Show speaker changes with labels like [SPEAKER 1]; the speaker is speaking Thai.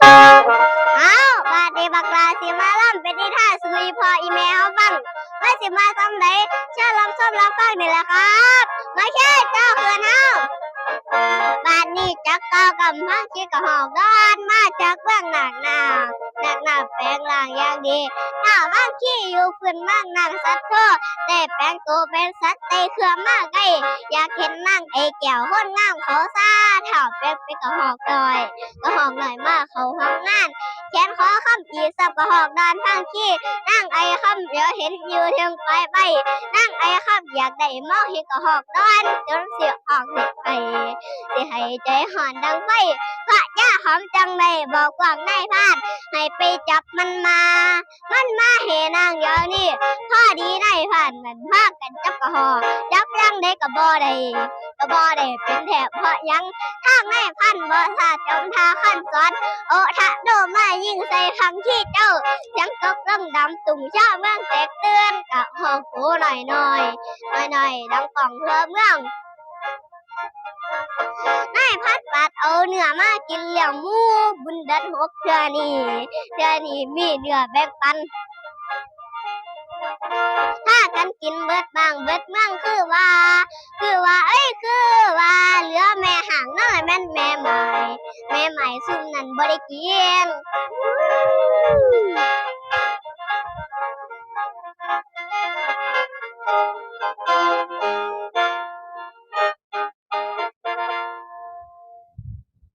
[SPEAKER 1] เอาบาดนีบักลาสิมาล่ำเป็นนิทานสุยพออีเมลฟังไม่สิมาทำไหนเชื่อลำส้มลำฟังนี่แหละครับไม่ใช่เจ้าเขื่อนเฮาบ้านนี้จักเก่ากำพังคิดกับหอกด้านมาจากเบื้องหนักหนาแปลงร่างอย่างดีถ้าบางขี้อยู่ขึ้นมากนางสัตว์โทได้แปลงตัวเป็นสัตว์เตะเครือมากไกลอยากเห็นนางไอ้แก้วคนงามเขาซาเท่าเป็กไปกับหอกดอยก็หอกหน่อยมากเขาห้องงานแขนขอคำอีสับกับหอกดานพังขี้นั่งไอ้คำเดี๋ยวเห็นอยู่เทียงไปไปนั่งไอ้คำอยากได้มองเห็นกับหอกดอนจนเสียออกเด็กไปสิให้ใจห่อนดังไฟพระย่าหอมจังเลยบอกว่างนายพานให้ไปจับมันมาเหนางเดี๋ยวนี้พอดีนายพานมันพากันจับกระหอจับยังได้กระบ่ได้เป็นแถบเพราะยังทางนายพันบ่ทาจมทาขั้นสอนโอทะโดมายิงใส่พังที่เจ้ายังตกลงดำตุ่มชาเมืองแตกเตือนกะห้องกูหน่อยดังป่องเธอเมืองนายพัดปัดเอาเนื้อมากินเลี้ยงหมูบุญเดิน6เทื่อนี่มีเนื้อแบ่งปันถ้ากันกินเบิดบางเบิดเมืองคือว่าคือว่าเหลือแม่ห่างน้อยแม่นแม่ใหม่ซุ่มนั่นบ่ได้กิน